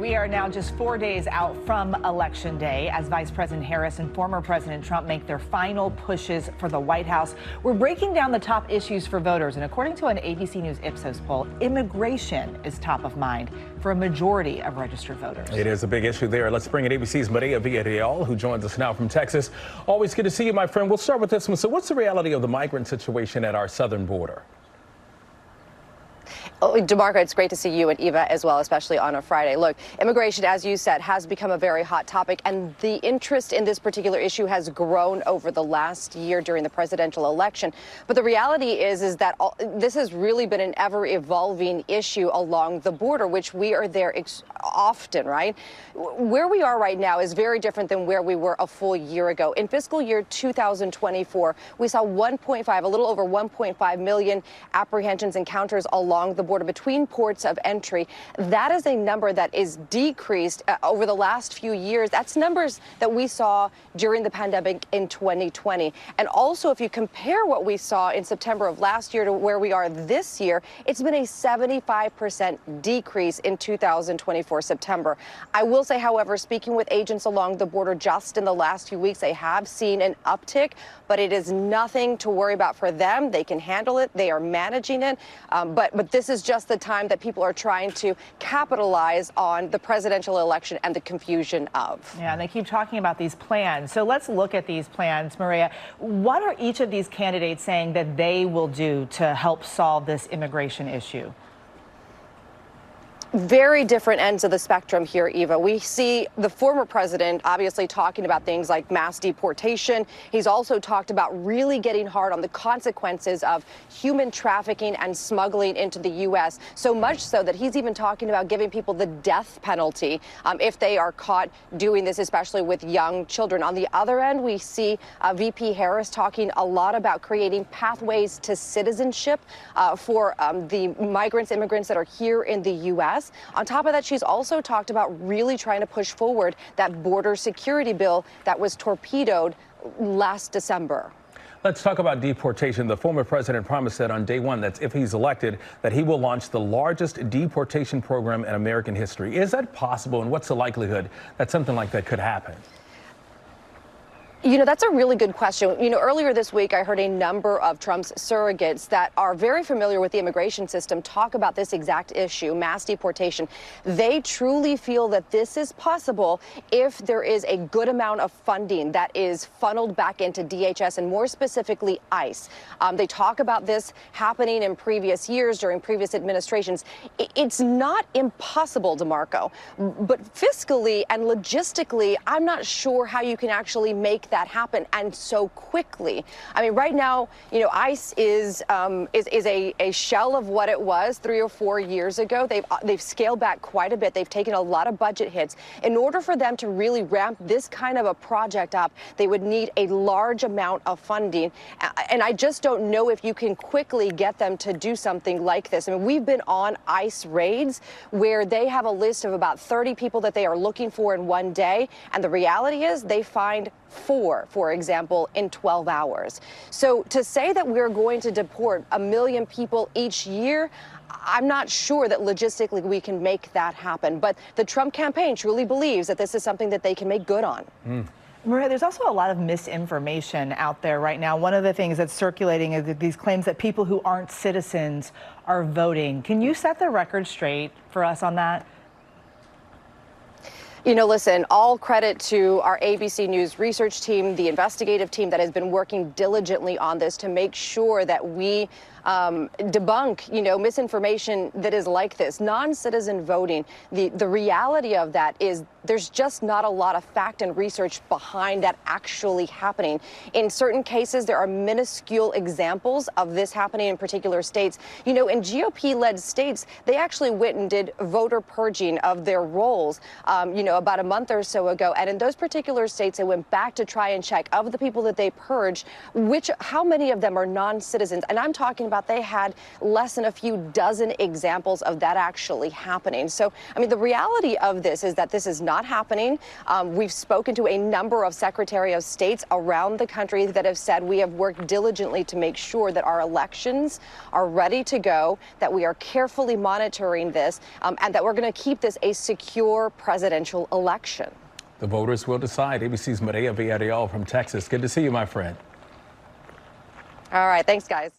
We are now just 4 days out from Election Day as Vice President Harris and former President Trump make their final pushes for the White House. We're breaking down the top issues for voters, and according to an ABC News Ipsos poll, immigration is top of mind for a majority of registered voters. It is a big issue there. Let's bring in ABC's Mireya Villarreal, who joins us now from Texas. Always good to see you, my friend. We'll start with this one. So what's the reality of the migrant situation at our southern border? Oh, DeMarco, it's great to see you and Eva as well, especially on a Friday. Look, immigration, as you said, has become a very hot topic, and the interest in this particular issue has grown over the last year during the presidential election. But the reality is that this has really been an ever-evolving issue along the border, which we are there often, right? Where we are right now is very different than where we were a full year ago. In fiscal year 2024, we saw a little over 1.5 million apprehensions, encounters along the border between ports of entry. That is a number that is decreased over the last few years. That's numbers that we saw during the pandemic in 2020. And also, if you compare what we saw in September of last year to where we are this year, it's been a 75% decrease in 2024 September. I will say, however, speaking with agents along the border just in the last few weeks, they have seen an uptick, but it is nothing to worry about for them. They can handle it. They are managing it. But this is just the time that people are trying to capitalize on the presidential election and the confusion of. Yeah, and they keep talking about these plans. So let's look at these plans, Mireya. What are each of these candidates saying that they will do to help solve this immigration issue? Very different ends of the spectrum here, Eva. We see the former president obviously talking about things like mass deportation. He's also talked about really getting hard on the consequences of human trafficking and smuggling into the U.S., so much so that he's even talking about giving people the death penalty if they are caught doing this, especially with young children. On the other end, we see VP Harris talking a lot about creating pathways to citizenship for the immigrants that are here in the U.S. On top of that, she's also talked about really trying to push forward that border security bill that was torpedoed last December. Let's talk about deportation. The former president promised that on day one, that's if he's elected, that he will launch the largest deportation program in American history. Is that possible, and what's the likelihood that something like that could happen? You know, that's a really good question. You know, earlier this week, I heard a number of Trump's surrogates that are very familiar with the immigration system talk about this exact issue, mass deportation. They truly feel that this is possible if there is a good amount of funding that is funneled back into DHS and more specifically ICE. They talk about this happening in previous years during previous administrations. It's not impossible, DeMarco, but fiscally and logistically, I'm not sure how you can actually make that happen and so quickly. I mean, right now, you know, ICE is a shell of what it was 3 or 4 years ago. They've scaled back quite a bit. They've taken a lot of budget hits. In order for them to really ramp this kind of a project up, they would need a large amount of funding. And I just don't know if you can quickly get them to do something like this. I mean, we've been on ICE raids where they have a list of about 30 people that they are looking for in one day. And the reality is they find 4, for example, in 12 hours. So to say that we're going to deport 1 million people each year, I'm not sure that logistically we can make that happen. But the Trump campaign truly believes that this is something that they can make good on. Mireya, there's also a lot of misinformation out there right now. One of the things that's circulating is these claims that people who aren't citizens are voting. Can you set the record straight for us on that? You know, listen, all credit to our ABC News research team, the investigative team that has been working diligently on this to make sure that we debunk, you know, misinformation that is like this. Non-citizen voting, the reality of that is there's just not a lot of fact and research behind that actually happening. In certain cases, there are minuscule examples of this happening in particular states. You know, in GOP-led states, they actually went and did voter purging of their rolls. You know, about a month or so ago. And in those particular states, they went back to try and check of the people that they purged, how many of them are non-citizens. And I'm talking about they had less than a few dozen examples of that actually happening. So, I mean, the reality of this is that this is not happening. We've spoken to a number of Secretary of States around the country that have said we have worked diligently to make sure that our elections are ready to go, that we are carefully monitoring this, and that we're going to keep this a secure presidential election. The voters will decide. ABC's Mireya Villarreal from Texas. Good to see you, my friend. All right. Thanks, guys.